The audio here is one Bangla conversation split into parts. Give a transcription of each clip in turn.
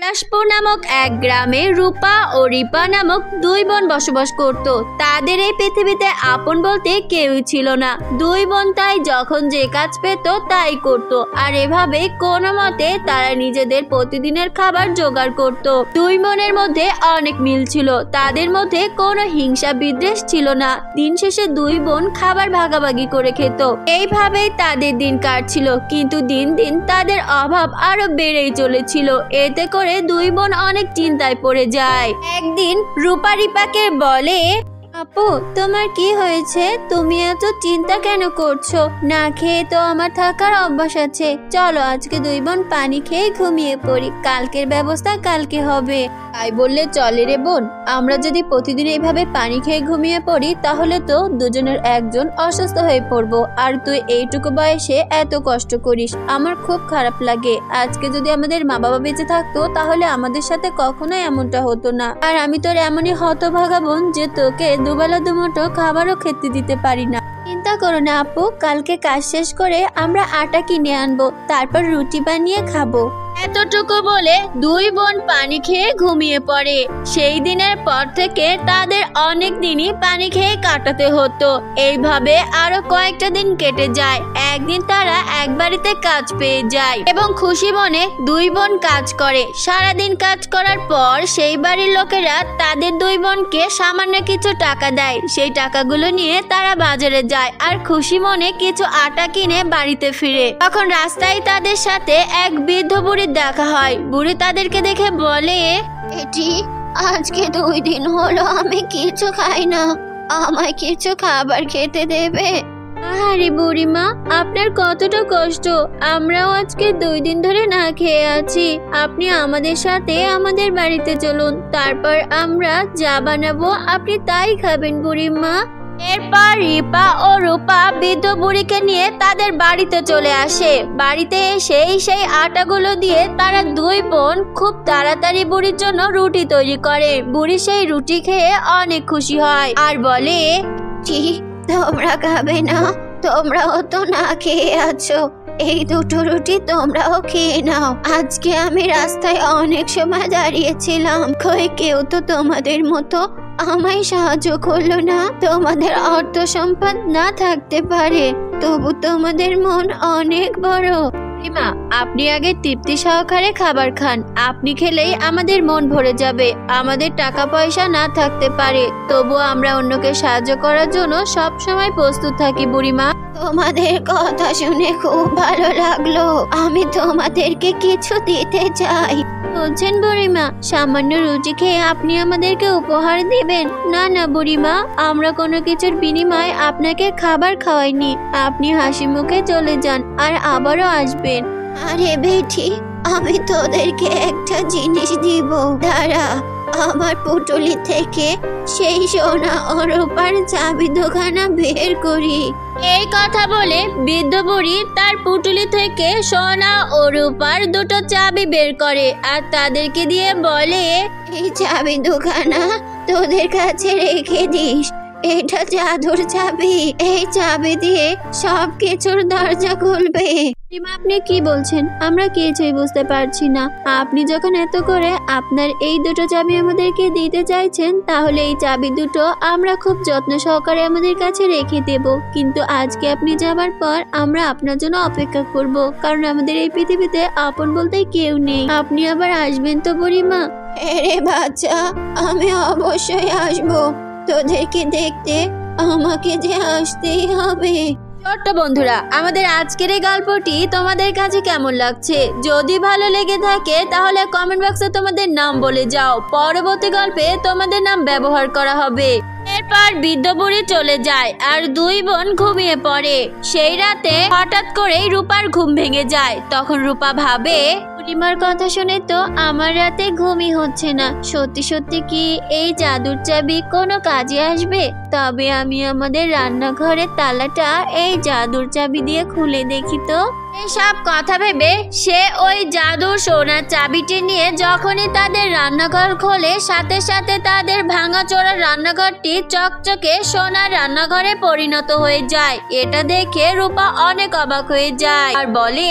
পলাশপুর নামক এক গ্রামে রূপা ও রিপা নামক দুই বোন বসবাস করত। তাদের এই পৃথিবীতে আপন বলতে কেউই ছিল না। দুই বোন তাই যখন যে কাজ পেত তাই করত, আর এভাবে কোনো মতে তারা নিজেদের প্রতিদিনের খাবার জোগাড় করত। দুই বোনের মধ্যে অনেক মিল ছিল, তাদের মধ্যে কোনো হিংসা বিদ্বেষ ছিল না। দিন শেষে দুই বোন খাবার ভাগাভাগি করে খেত। এইভাবেই তাদের দিন কাটছিল, কিন্তু দিন দিন তাদের অভাব আরো বেড়েই চলেছিল। এতে করে দুই বোন অনেক চিন্তায় পড়ে যায়। একদিন রূপা রিপাকে বলে, আপু তোমার কি হয়েছে? তুমি এত চিন্তা কেন করছো? না খেয়ে তো আমার থাকার অভ্যাস আছে। চলো আজকে দুই বোন পানি খেয়ে ঘুমিয়ে পড়ি, কালকের ব্যবস্থা কালকে হবে। তাই বললে চলে রে বোন? আমরা যদি প্রতিদিন এইভাবে পানি খেয়ে ঘুমিয়ে পড়ি তাহলে তো দুজনের একজন অসুস্থ হয়ে পড়বো, আর তুই এইটুকু বয়সে এত কষ্ট করিস, আমার খুব খারাপ লাগে। আজকে যদি আমাদের মা বাবা বেঁচে থাকতো তাহলে আমাদের সাথে কখনোই এমনটা হতো না। আর আমি তোর এমনই হতভাগা বোন যে তোকে দুবেলা দুমুঠো খাবারও খেতে দিতে পারি না। চিন্তা করো না আপু, কালকে কাজ শেষ করে আমরা আটা কিনে আনবো, তারপর রুটি বানিয়ে খাবো। এতটুকু বলে দুই বোন পানি খেয়ে ঘুমিয়ে পড়ে। সেই দিনের পর থেকে তাদের অনেক দিনই পানি খেয়ে কাটাতে হতো। এইভাবে আরো কয়েকটা দিন কেটে যায়। একদিন তারা এক বাড়িতে কাজ পেয়ে যায় এবং খুশি মনে দুই বোন কাজ করে। সারাদিন কাজ করার পর সেই বাড়ির লোকেরা তাদের দুই বোনকে সামান্য কিছু টাকা দেয়। সেই টাকাগুলো নিয়ে তারা বাজারে যায় আর খুশি মনে কিছু আটা কিনে বাড়িতে ফিরে। তখন রাস্তায় তাদের সাথে এক বৃদ্ধ বুড়ি দেখা হয়। বুড়ি তাদেরকে দেখে বলে, এটি আজকে 2 দিন হলো আমি কিছু খাই না, আমায় কিছু খাবার খেতে দেবে? আরে বুড়িমা, আপনার কতটা কষ্ট, আমরাও আজকে 2 দিন ধরে না খেয়ে আছি। আপনি আমাদের সাথে আমাদের বাড়িতে চলুন, তারপর আমরা যা বানাবো আপনি তাই খাবেন বুড়িমা। এরপর রিপা ও রূপা বৃদ্ধ বুড়িকে নিয়ে তাদের বাড়িতে চলে আসে। বাড়িতে এসে সেই আটাগুলো দিয়ে তারা দুই বোন খুব তাড়াতাড়ি বুড়ির জন্য রুটি তৈরি করে। বুড়ি সেই রুটি খেয়ে অনেক খুশি হয় আর বলে, ঠিক তোমরা খাবে না? তোমরাও তো না খেয়ে আছো, এই 2টো রুটি তোমরাও খেয়ে নাও। আজকে আমি রাস্তায় অনেক সময় দাঁড়িয়েছিলাম, কই কেউ তো তোমাদের মতো আমায় সাহায্য করলো না। তোমাদের অর্থ সম্পদ না থাকতে পারে, তবু তোমাদের মন অনেক বড়। মা, আপনি আগে তৃপ্তি সহকারে খাবার খান, আপনি খেলেই আমাদের মন ভরে যাবে। আমাদের টাকা পয়সা না থাকতে পারে, তবু আমরা অন্যকে সাহায্য করার জন্য সব সময় প্রস্তুত থাকি বুড়িমা। তোমাদের কথা শুনে খুব ভালো লাগলো, আমি তোমাদেরকে কিছু দিতে চাই। বলছেন বুড়িমা, সামান্য রুটি খেয়ে আপনি আমাদেরকে উপহার দিবেন? না না বুড়িমা, আমরা কোনো কিছুর বিনিময়ে আপনাকে খাবার খাওয়াইনি। আপনি হাসি মুখে চলে যান আর আবারও আসবেন। আরে বেটি, আমি তোদেরকে একটা জিনিস দিব, দাঁড়া, আমার পুটুলি থেকে সেই সোনা ও রূপার চাবি দোকানা বের করি। এই কথা বলে বৃদ্ধ বুড়ি তার পুটুলি থেকে সোনা ও রূপার 2টো চাবি বের করে আর তাদেরকে দিয়ে বলে, এই চাবি দোকানা তোদের কাছে রেখে দিস, এটা জাদুর চাবি, এই চাবি দিয়ে সব কিছুর দরজা খুলবে। আপনি কি বলছেন? আমরা কিছুই বুঝতে পারছি না। আপনি যখন এত করে আপনার এই 2টো চাবি আমাদেরকে দিতে চাইছেন, তাহলে এই চাবি 2টো আমরা খুব যত্ন সহকারে আমাদের কাছে রেখে দেব। কিন্তু আজকে আপনি যাবার পর আমরা আপনার জন্য অপেক্ষা করব, কারণ আমাদের এই পৃথিবীতে আপন বলতে কেউ নেই। আপনি আবার আসবেন তো বুড়িমা? আরে বাচ্চা, আমি অবশ্যই আসবো, তোদেরকে দেখতে আমাকে যে আসতেই হবে। ছোট্ট বন্ধুরা, আমাদের আজকের এই গল্পটি তোমাদের কাছে কেমন লাগছে? যদি ভালো লেগে থাকে তাহলে কমেন্ট বক্সে তোমাদের নাম বলে যাও, পরবর্তী গল্পে তোমাদের নাম ব্যবহার করা হবে। এরপর বৃদ্ধ বুড়ি চলে যায় আর দুই বোন ঘুমিয়ে পড়ে। সেই রাতে হঠাৎ করেই রূপার ঘুম ভেঙে যায়। তখন রূপা ভাবে, বুড়িমার কথা শুনে তো আমার রাতে ঘুমই হচ্ছে না। সত্যি সত্যি কি এই জাদুর চাবি কোনো কাজে আসবে? তবে আমি আমাদের রান্নাঘরের তালাটা এই জাদুর চাবি দিয়ে খুলে দেখি তো। এসব কথা ভেবে সে ওই জাদুর সোনার চাবিটি নিয়ে যখনই তাদের রান্নাঘর খোলে, সাথে সাথে তাদের ভাঙাচোরা রান্নাঘরটি চকচকে সোনার রান্নাঘরে পরিণত হয়ে যায়। এটা দেখে রূপা অনেক অবাক হয়ে যায় আর বলে,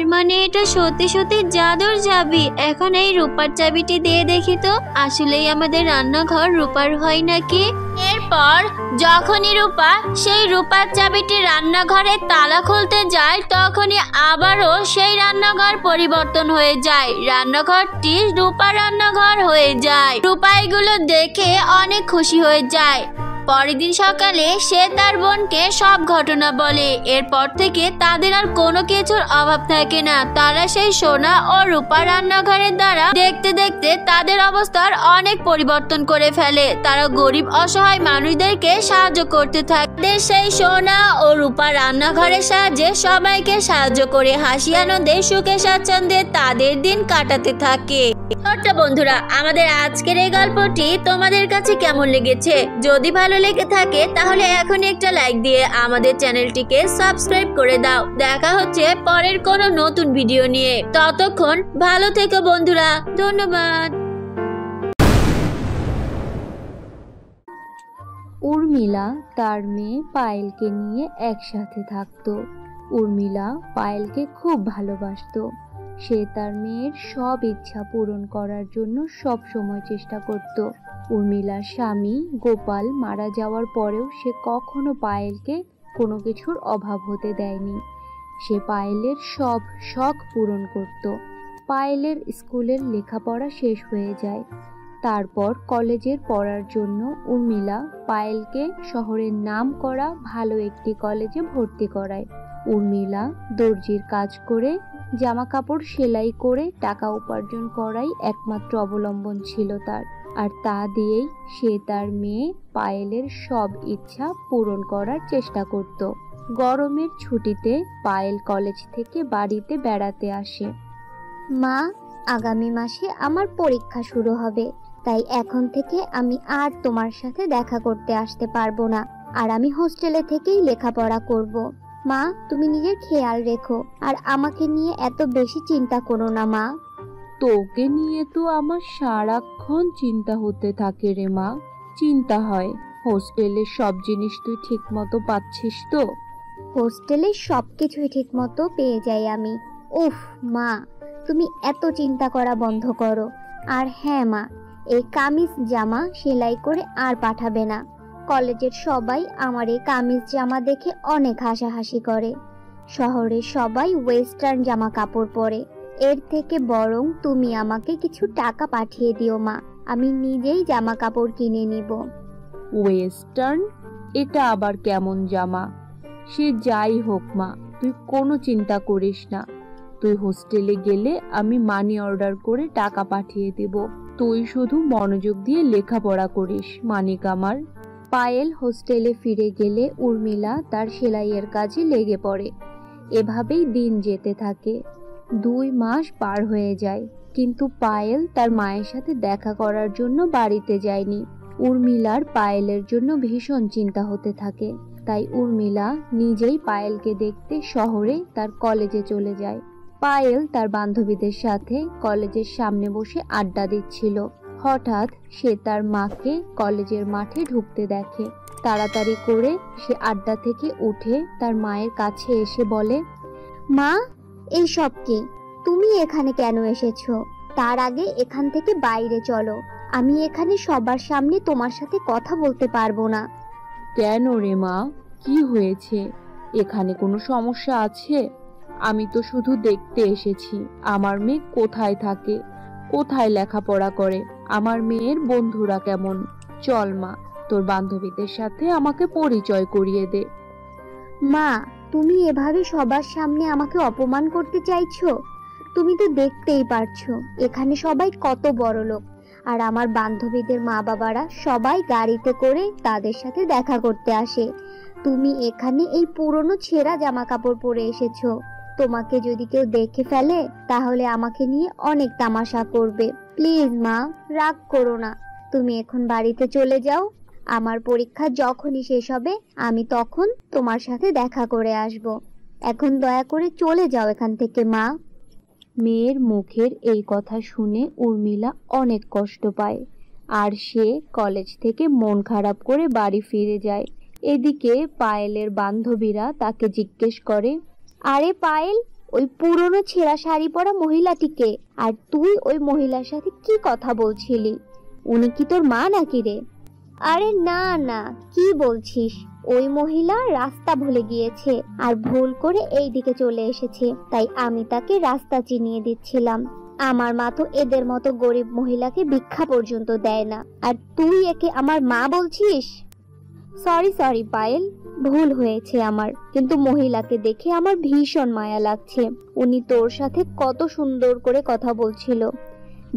তার মানে এটা সত্যি সত্যি জাদুর চাবি। এখন এই রূপার চাবিটি দিয়ে দেখি তো আসলেই আমাদের রান্নাঘর রূপার হয় নাকি। এরপর যখনই রূপা সেই রূপার চাবিটি রান্নাঘরের তালা খুলতে যায় তখনই আবারও সেই রান্নাঘর পরিবর্তন হয়ে যায়। রান্নাঘরটি রূপার রান্নাঘর হয়ে যায়। রূপা এগুলো দেখে অনেক খুশি হয়ে যায়। পরের দিন সকালে সে তার বোনকে সব ঘটনা বলে। এরপর থেকে তাদের আর কোনো কিছুর অভাব থাকে না। তারা সেই সোনা ও রূপা রান্নাঘরের দ্বারা দেখতে দেখতে তাদের অবস্থার অনেক পরিবর্তন করে ফেলে। তারা গরিব অসহায় মানুষদেরকে সাহায্য করতে থাকে। সেই সোনা ও রূপা রান্নাঘরের সাহায্যে সবাইকে সাহায্য করে হাসি আনন্দে সুখে স্বাচ্ছন্দ্যে তাদের দিন কাটাতে থাকে। ছোট্ট বন্ধুরা, আমাদের আজকের এই গল্পটি তোমাদের কাছে কেমন লেগেছে? যদি ভালো লেগে থাকে তাহলে এখনই একটা লাইক দিয়ে আমাদের চ্যানেলটিকে সাবস্ক্রাইব করে দাও। দেখা হচ্ছে পরের কোনো নতুন ভিডিও নিয়ে। ততক্ষণ ভালো থেকো বন্ধুরা। ধন্যবাদ। উর্মিলা তার মেয়ে পায়েলকে নিয়ে একসাথে থাকতো। উর্মিলা পায়েলকে খুব ভালোবাসতো। সে তার মেয়ের সব ইচ্ছা পূরণ করার জন্য সব সময় চেষ্টা করত। উর্মিলার স্বামী গোপাল মারা যাওয়ার পরেও সে কখনো পায়েলকে কোনো কিছুর অভাব হতে দেয়নি। সে পায়েলের সব শখ পূরণ করত। পায়েলের স্কুলের লেখাপড়া শেষ হয়ে যায়। তারপর কলেজের পড়ার জন্য উর্মিলা পায়েলকে শহরের নাম করা ভালো একটি কলেজে ভর্তি করায়। উর্মিলা দর্জির কাজ করে জামা কাপড় সেলাই করে টাকা উপার্জন করাই একমাত্র অবলম্বন ছিল তার। আর তা দিয়েই সে তার মেয়ে পায়েলের সব ইচ্ছা পূরণ করার চেষ্টা করত। গরমের ছুটিতে পায়েল কলেজ থেকে বাড়িতে বেড়াতে আসে। মা, আগামী মাসে আমার পরীক্ষা শুরু হবে, তাই এখন থেকে আমি আর তোমার সাথে দেখা করতে আসতে পারবো না। আর আমি হোস্টেলে থেকেই লেখাপড়া করব। মা, তুমি নিজের খেয়াল রেখো আর আমাকে নিয়ে এত বেশি চিন্তা করো না মা। তোকে নিয়ে তো আমার সারাক্ষণ চিন্তা হতে থাকে রে মা। চিন্তা হয়, হোস্টেলের সব জিনিস তুই ঠিক মতো পাচ্ছিস তো? হোস্টেলে সবকিছুই ঠিক মতো পেয়ে যাই আমি। উফ মা, তুমি এত চিন্তা করা বন্ধ করো। আর হ্যাঁ মা, এই কামিজ জামা সেলাই করে আর পাঠাবে না। কলেজের সবাই আমার এই কামিজ জামা দেখে অনেক হাসাহাসি করে। শহরের সবাই ওয়েস্টার্ন জামা কাপড় পরে। এর থেকে বরং তুমি আমাকে কিছু টাকা পাঠিয়ে দিও মা, আমি নিজেই জামা কাপড় কিনে নিব। ওয়েস্টার্ন? এটা আবার কেমন জামা? সে যাই হোক মা, তুই কোনো চিন্তা করিস না। তুই হোস্টেলে গেলে আমি মানি অর্ডার করে টাকা পাঠিয়ে দেব। তুই শুধু মনোযোগ দিয়ে লেখাপড়া করিস মানিক আমার। পায়েল হোস্টেলে ফিরে গেলে উর্মিলা তার সেলাইয়ের কাজে লেগে পড়ে। এভাবেই দিন যেতে থাকে। 2 মাস পার হয়ে যায়, কিন্তু পায়েল তার মায়ের সাথে দেখা করার জন্য বাড়িতে যায়নি। উর্মিলার পায়েলের জন্য ভীষণ চিন্তা হতে থাকে। তাই উর্মিলা নিজেই পায়েলকে দেখতে শহরে তার কলেজে চলে যায়। পায়েল তার বান্ধবীদের সাথে কলেজের সামনে বসে আড্ডা দিচ্ছিল। হঠাৎ সে তার মাকে কলেজের মাঠে ঢুকতে দেখে। তাড়াতাড়ি করে সে আড্ডা থেকে উঠে তার মায়ের কাছে এসে বলে, মা, এই সব কি? তুমি এখানে কেন এসেছো? তার আগে এখান থেকে বাইরে চলো। আমি এখানে সবার সামনে তোমার সাথে কথা বলতে পারবো না। কেন রে মা, কি হয়েছে? এখানে কোনো সমস্যা আছে? আমি তো শুধু দেখতে এসেছি আমার মেয়ে কোথায় থাকে, কোথায় লেখাপড়া করে, আমার মেয়ের বন্ধুরা কেমন। চল মা, তোর বান্ধবীদের সাথে আমাকে পরিচয় করিয়ে দে। মা, তুমি এভাবে সবার সামনে আমাকে অপমান করতে চাইছো? তুমি তো দেখতেই পারছো এখানে সবাই কত বড় লোক, আর আমার বান্ধবীদের মা বাবারা সবাই গাড়িতে করে তাদের সাথে দেখা করতে আসে। তুমি এখানে এই পুরনো ছেঁড়া জামা কাপড় পরে এসেছো। তোমাকে যদি কেউ দেখে ফেলে তাহলে আমাকে নিয়ে অনেক তামাশা করবে। প্লিজ মা, রাগ করো না। তুমি এখন বাড়িতে চলে যাও। আমার পরীক্ষা যখনই শেষ হবে আমি তখন তোমার সাথে দেখা করে আসব। এখন দয়া করে চলে যাও এখান থেকে মা। মেয়ের মুখের এই কথা শুনে উর্মিলা অনেক কষ্ট পায়, আর সে কলেজ থেকে মন খারাপ করে বাড়ি ফিরে যায়। এদিকে পায়েলের বান্ধবীরা তাকে জিজ্ঞেস করে, আরে পায়েল, ওই পুরনো ছেঁড়া শাড়ি পরা মহিলাটিকে। আর তুই ওই মহিলার সাথে কি কথা বলছিলি? উনি কি তোর মা নাকি রে? আরে না না, কি বলছিস? ওই মহিলা রাস্তা ভুলে গিয়েছে আর ভুল করে এই দিকে চলে এসেছে, তাই আমি তাকে রাস্তা চিনিয়ে দিচ্ছিলাম। আমার মা তো এদের মতো গরিব মহিলাকে ভিক্ষা পর্যন্ত দেয় না, আর তুই একে আমার মা বলছিস? সরি সরি পায়েল, ভুল হয়েছে আমার, কিন্তু মহিলাকে দেখে আমার ভীষণ মায়া লাগছে। উনি তোর সাথে কত সুন্দর করে কথা বলছিল,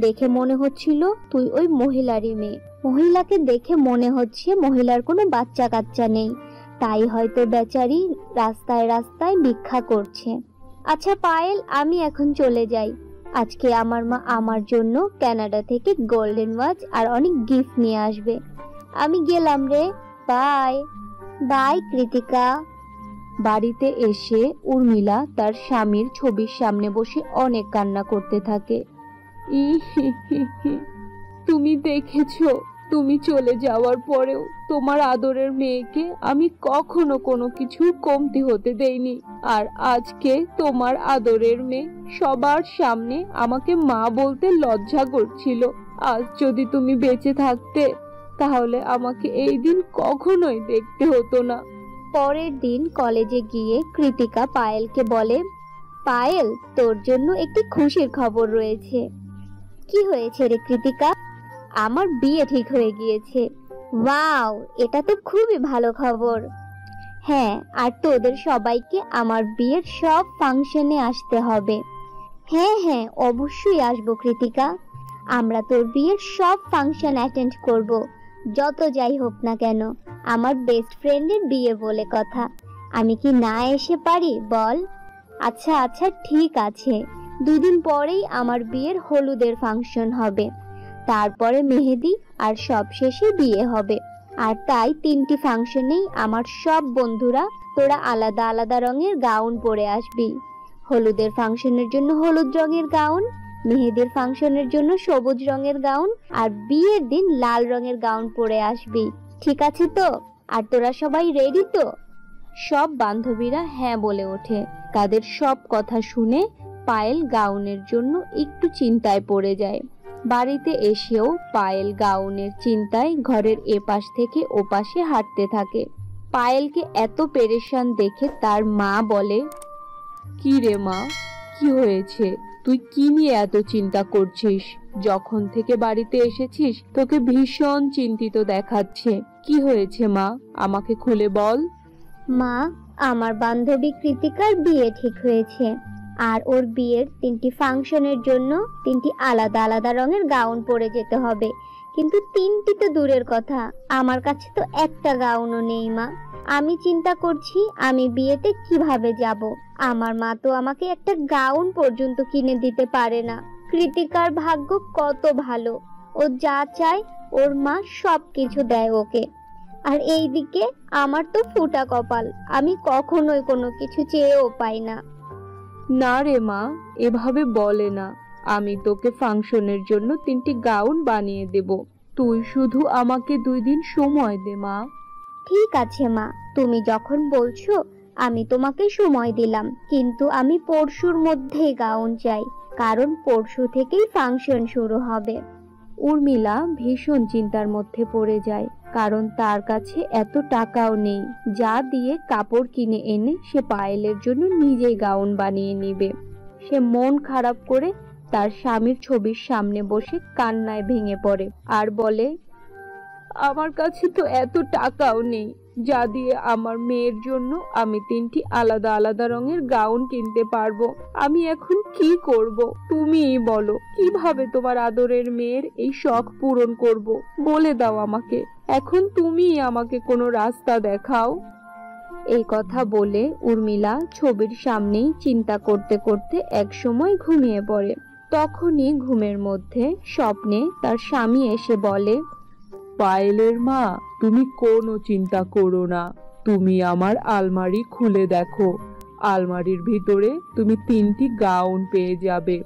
দেখে মনে হচ্ছিল তুই ওই মহিলারই মেয়ে। মহিলাকে দেখে মনে হচ্ছে মহিলার কোনো বাচ্চা কাচ্চা নেই, তাই হয়তো বেচারি রাস্তায় রাস্তায় ভিক্ষা করছে। আচ্ছা পায়েল, আমি এখন চলে যাই। আজকে আমার মা আমার জন্য কানাডা থেকে গোল্ডেন ওয়াচ আর অনেক গিফট নিয়ে আসবে। আমি গেলাম রে, বাই। বাই কৃতিকা। বাড়িতে এসে উর্মিলা তার স্বামীর ছবির সামনে বসে অনেক কান্না করতে থাকে। তুমি দেখেছো, তুমি চলে যাওয়ার পরেও তোমার আদরের মেয়েকে আমি কখনো কোনো কিছু কমতি হতে দেইনি, আর আজকে তোমার আদরের মেয়ে সবার সামনে আমাকে মা বলতে লজ্জা করছিল। আজ যদি তুমি বেঁচে থাকতে তাহলে আমাকে এই দিন কখনোই দেখতে হতো না। পরের দিন কলেজে গিয়ে কৃতিকা পায়েলকে বলে, পায়েল, তোর জন্য একটি খুশির খবর রয়েছে। কি হয়েছে রে কৃতিকা? আমার বিয়ে ঠিক হয়ে গিয়েছে। ওয়াও, এটা তো খুবই ভালো খবর। হ্যাঁ, আর তোদের সবাইকে আমার বিয়ের সব ফাংশনে আসতে হবে। হ্যাঁ হ্যাঁ, অবশ্যই আসবো কৃতিকা। আমরা তোর বিয়ের সব ফাংশন অ্যাটেন্ড করব, যত যাই হোক না কেন। আমার বেস্ট ফ্রেন্ডের বিয়ে বলে কথা, আমি কি না এসে পারি বল? আচ্ছা আচ্ছা, ঠিক আছে। 2 দিন পরেই আমার বিয়ের হলুদের ফাংশন হবে, তারপরে মেহেদি, আর সব শেষে বিয়ে হবে। আর তাই 3টি ফাংশনেই আমার সব বন্ধুরা তোরা আলাদা আলাদা রঙের গাউন পরে আসবি। হলুদের ফাংশনের জন্য হলুদ রঙের গাউন, মেহেদির ফাংশনের জন্য সবুজ রঙের গাউন, আর বিয়ের দিন লাল রঙের গাউন পরে আসবি। ঠিক আছে তো? আর তোরা সবাই রেডি তো? সব বান্ধবীরা হ্যাঁ বলে ওঠে। তাদের সব কথা শুনে পায়েল গাউনের জন্য একটু চিন্তায় পড়ে যায়। বাড়িতে এসেও পায়েল গাউনের চিন্তায় ঘরের এপাশ থেকে ওপাশে হাঁটতে থাকে। পায়েলকে এত পেরেশান দেখে তার মা বলে, কি রে মা, কি হয়েছে? তুই কি নিয়ে এত চিন্তা করছিস? যখন থেকে বাড়িতে এসেছিস তোকে ভীষণ চিন্তিত দেখাচ্ছে। কি হয়েছে মা, আমাকে খুলে বল। মা, আমার বান্ধবী কৃতিকার বিয়ে ঠিক হয়েছে, আর ওর বিয়ের 3টি ফাংশনের জন্য 3টি আলাদা আলাদা রঙের গাউন পরে যেতে হবে। কিন্তু 3টি তো দূরের কথা, আমার কাছে তো একটা গাউনও নেই মা। আমি চিন্তা করছি আমি বিয়েতে কিভাবে যাব। আমার মা তো আমাকে একটা গাউন পর্যন্ত কিনে দিতে পারে না। কৃতিকার ভাগ্য কত ভালো, ও যা চায় ওর মা সব কিছু দেয় ওকে। আর এইদিকে আমার তো ফুটা কপাল, আমি কখনোই কোনো কিছু চেয়েও পাই না। না রে মা, এভাবে বলে না। আমি তোকে ফাংশনের জন্য 3টি গাউন বানিয়ে দেব, তুই শুধু আমাকে 2 দিন সময় দে মা। ঠিক আছে মা, তুমি যখন বলছো আমি তোমাকে সময় দিলাম, কিন্তু আমি পরশুর মধ্যেই গাউন চাই, কারণ পরশু থেকেই ফাংশন শুরু হবে। উর্মিলা ভীষণ চিন্তার মধ্যে পড়ে যায়, কারণ তার কাছে এত টাকাও নেই যা দিয়ে কাপড় কিনে এনে সে পায়েলের জন্য নিজেই গাউন বানিয়ে নেবে। সে মন খারাপ করে তার স্বামীর ছবির সামনে বসে কান্নায় ভেঙে পড়ে আর বলে, আমার কাছে তো এত টাকাও নেই যা দিয়ে আমার মেয়ের জন্য আমি 3টি আলাদা আলাদা রঙের গাউন কিনতে পারবো। আমি এখন কি করব? তুমিই বলো, কিভাবে তোমার আদরের মেয়ের এই শখ পূরণ করব? বলে দাও আমাকে, এখন তুমিই আমাকে কোনো রাস্তা দেখাও। এই কথা বলে উর্মিলা ছবির সামনেই চিন্তা করতে করতে একসময় ঘুমিয়ে পড়ে। তখনই ঘুমের মধ্যে স্বপ্নে তার স্বামী এসে বলে, পায়েলের মা, তুমি কোনো চিন্তা করো না, তুমি আমার আলমারি খুলে দেখো, আলমারির ভিতরে তুমি 3টি গাউন পেয়ে যাবে।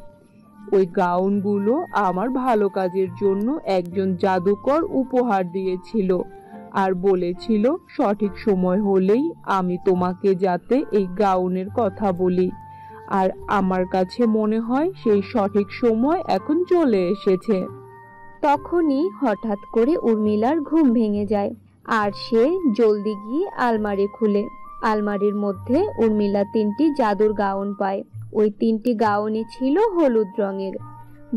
ওই গাউনগুলো আমার ভালো কাজের জন্য একজন জাদুকর উপহার দিয়েছিল, আর বলেছিল সঠিক সময় হলেই আমি তোমাকে যাতে এই গাউনের কথা বলি। আর আমার কাছে মনে হয় সেই সঠিক সময় এখন চলে এসেছে। তখনই হঠাৎ করে উর্মিলার ঘুম ভেঙে যায় আর সে জলদি গিয়ে আলমারি খুলে। আলমারির মধ্যে উর্মিলা 3টি জাদুর গাউন পায়। ওই 3টি গাউনই ছিল হলুদ রঙের।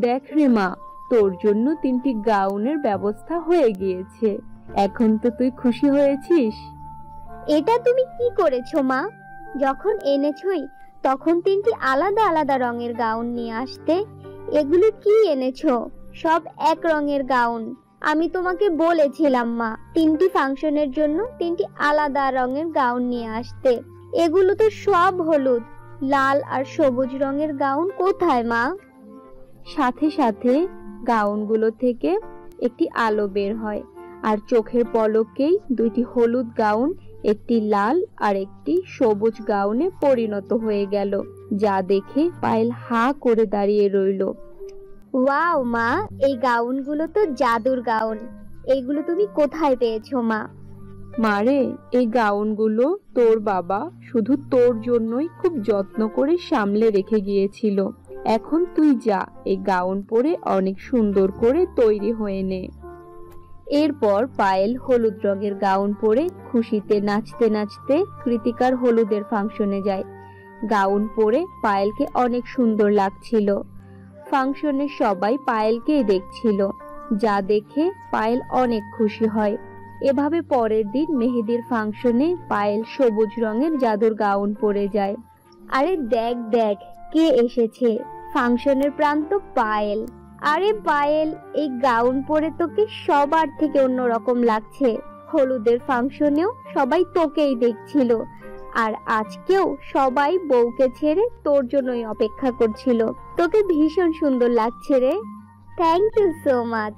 দেখ রে মা, তোর জন্য 3টি গাউনের ব্যবস্থা হয়ে গিয়েছে। এখন তো তুই খুশি হয়েছিস? এটা তুমি কি করেছো মা? যখন এনেছই তখন 3টি আলাদা আলাদা রঙের গাউন নিয়ে আসতে। এগুলো কি এনেছো? সব এক রঙের গাউন। আমি তোমাকে বলেছিলাম মা, 3টি ফাংশনের জন্য 3টি আলাদা রঙের গাউন নিয়ে আসতে। এগুলো তো সব হলুদ, লাল আর সবুজ রঙের গাউন কোথায় মা? সাথে সাথে গাউনগুলো থেকে একটি আলো বের হয় আর চোখের পলকেই 2টি হলুদ গাউন একটি লাল আর একটি সবুজ গাউনে পরিণত হয়ে গেল, যা দেখে পায়েল হা করে দাঁড়িয়ে রইল। ওয়াও মা, এই গাউনগুলো তো জাদুর গাউন। এগুলো তুমি কোথায় পেয়েছো মা? মারে, এই গাউনগুলো তোর বাবা শুধু তোর জন্যই খুব যত্ন করে সামলে রেখে গিয়েছিল। এখন তুই যা, এই গাউন পরে অনেক সুন্দর করে তৈরি হয়ে নে। এরপর পায়েল হলুদ রঙের গাউন পরে খুশিতে নাচতে নাচতে কৃতিকার হলুদের ফাংশনে যায়। গাউন পরে পায়েলকে অনেক সুন্দর লাগছিল। ফাংশনে সবাই পায়েলকেই দেখছিল, যা দেখে পায়েল অনেক খুশি হয়। এভাবে পরের দিন মেহেদির ফাংশনে পায়েল সবুজ রঙের জাদুর গাউন পরে যায়। আরে দেখ দেখ, কে এসেছে! ফাংশনের প্রান্ত পায়েল। আরে পায়েল, এই গাউন পরে তোকে সবার থেকে অন্যরকম লাগছে। হলুদের ফাংশনেও সবাই তোকেই দেখছিল, আর আজকেও সবাই বউকে ছেড়ে তোর জন্যই অপেক্ষা করছিল। তোকে ভীষণ সুন্দর লাগছে রে। Thank you so much.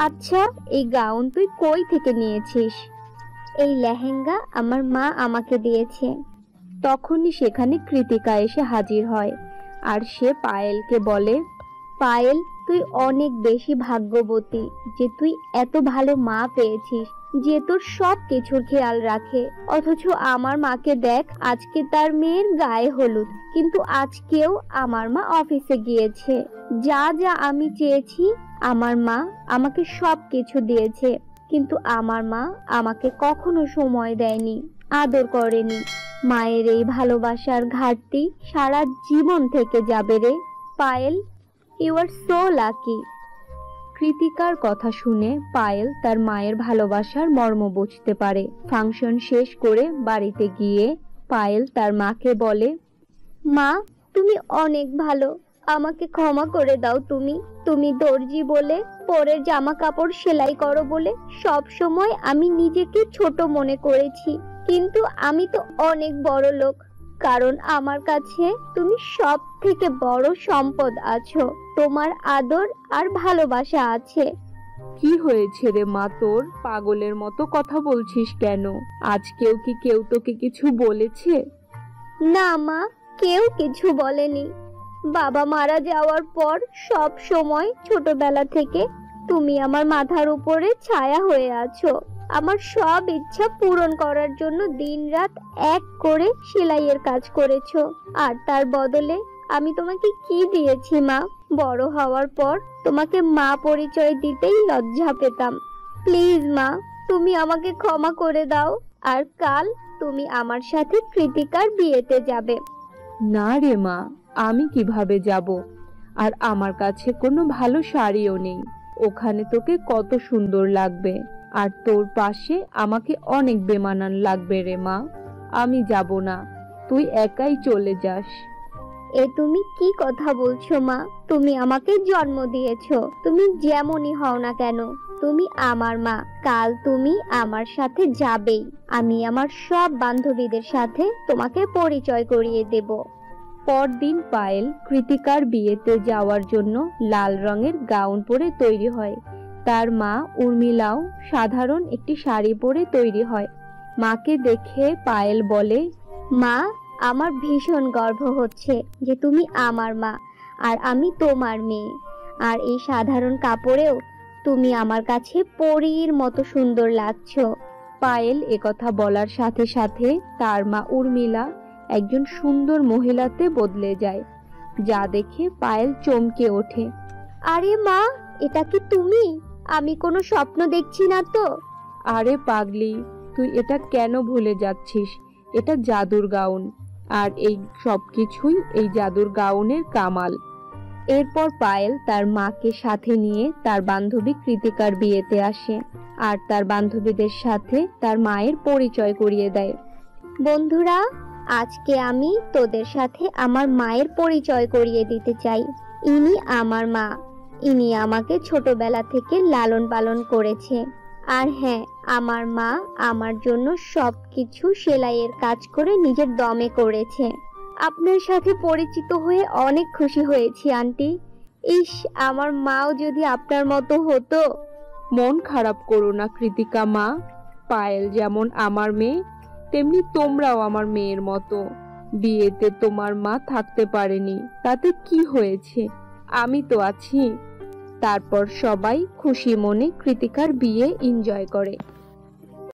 আচ্ছা, এই গাউন তুই কই থেকে নিয়েছিস? এই লেহেঙ্গা আমার মা আমাকে দিয়েছে। তখনই সেখানে কৃতিকা এসে হাজির হয় আর সে পায়েলকে বলে, পায়েল, তুই অনেক বেশি ভাগ্যবতী যে তুই এত ভালো মা পেয়েছিস, যে তোর সব কিছুর খেয়াল রাখে। অথচ আমার মাকে দেখ, আজকে তার মেয়ের গায়ে হলুদ, কিন্তু আজকেও আমার মা অফিসে গিয়েছে। যা যা আমি চেয়েছি আমার মা আমাকে সব কিছু দিয়েছে, কিন্তু আমার মা আমাকে কখনো সময় দেয়নি, আদর করেনি। মায়ের এই ভালোবাসার ঘাটতি সারা জীবন থেকে যাবে রে Payel. You are so lucky. কৃতিকার কথা শুনে পায়েল তার মায়ের ভালোবাসার মর্ম বুঝতে পারে। ফাংশন শেষ করে বাড়িতে গিয়ে পায়েল তার মাকে বলে, মা, তুমি অনেক ভালো, আমাকে ক্ষমা করে দাও। তুমি দর্জি বলে, পরের জামা কাপড় সেলাই করো বলে সব সময় আমি নিজেকে ছোট মনে করেছি, কিন্তু আমি তো অনেক বড় লোক, কারণ আমার কাছে তুমি সব থেকে বড় সম্পদ আছো। তোমার আদর আর ভালোবাসা আছে। কি হয়েছে রে মা তোর? পাগলের মতো কথা বলছিস কেন? আজকেও কি কেউ তোকে কিছু বলেছে? না মা, কেউ কিছু বলেনি। বাবা মারা যাওয়ার পর সব সময় ছোটবেলা থেকে তুমি আমার মাথার উপরে ছায়া হয়ে আছো। আমার সব ইচ্ছা পূরণ করার জন্য দিনরাত এক করে সেলাইয়ের কাজ করেছো, আর তার বদলে আমি তোমাকে কি দিয়েছি মা? বড় হওয়ার পর তোমাকে মা পরিচয় দিতেই লজ্জা পেতাম। প্লিজ মা, তুমি আমাকে ক্ষমা করে দাও, আর কাল তুমি আমার সাথে কৃতিকার বিয়েতে যাবে। না রে মা, আমি কিভাবে যাব? আর আমার কাছে কোনো ভালো শাড়িও নেই। ওখানে তোকে কত সুন্দর লাগবে, আর তোর পাশে আমাকে অনেক বেমানান লাগবে রে মা। আমি যাব না, তুই একাই চলে যাস। এ তুমি কি কথা বলছো মা? তুমি আমাকে জন্ম দিয়েছো, তুমি যেমনই হও না কেন তুমি আমার মা। কাল তুমি আমার সাথে যাবেই। আমি আমার সব বান্ধবীদের সাথে তোমাকে পরিচয় করিয়ে দেব। পরদিন পায়েল কৃতিকার বিয়েতে যাওয়ার জন্য লাল রঙের গাউন পরে তৈরি হয়। তার মা উর্মিলাও সাধারণ একটি শাড়ি পরে তৈরি হয়। মাকে দেখে পায়েল বলে, মা, আমার ভীষণ গর্ব হচ্ছে যে তুমি আমার মা আর আমি তোমার মেয়ে। আর এই সাধারণ কাপড়েও তুমি আমার কাছে পরীর মতো সুন্দর লাগছো। পায়েল একথা বলার সাথে সাথে তার মা উর্মিলা একজন সুন্দর মহিলাতে বদলে যায়, যা দেখে পায়েল চমকে ওঠে। আরে মা, এটা কি তুমি? আমি কোনো স্বপ্ন দেখছি না তো? আরে পাগলি, তুই এটা কেন ভুলে যাচ্ছিস? এটা জাদুর গাউন, আর এই সব কিছুই এই জাদুর গাউনের কামাল। এরপর পায়েল তার মাকে সাথে নিয়ে তার বান্ধবী কৃতিকার বিয়েতে আসে, আর তার বান্ধবীদের সাথে তার মায়ের পরিচয় করিয়ে দেয়। বন্ধুরা, আজকে আমি তোদের সাথে আমার মায়ের পরিচয় করিয়ে দিতে চাই। ইনি আমার মা। ইনি আমাকে ছোটবেলা থেকে লালন পালন করেছে। আর হ্যাঁ, আমার মা আমার জন্য সবকিছু সেলাইয়ের কাজ করে নিজের দমে করেছে। আপনার সাথে পরিচিত হয়ে অনেক খুশি হয়েছি আন্টি। ইস, আমার মাও যদি আপনার মতো হতো। মন খারাপ করো না কৃতিকা মা, পায়েল যেমন আমার মেয়ে, তেমনি তোমরাও আমার মেয়ের মতো। বিয়েতে তোমার মা থাকতে পারেনি, তাতে কি হয়েছে, আমি তো আছি। তারপর সবাই খুশি মনে কৃতিকার বিয়ে এনজয় করে।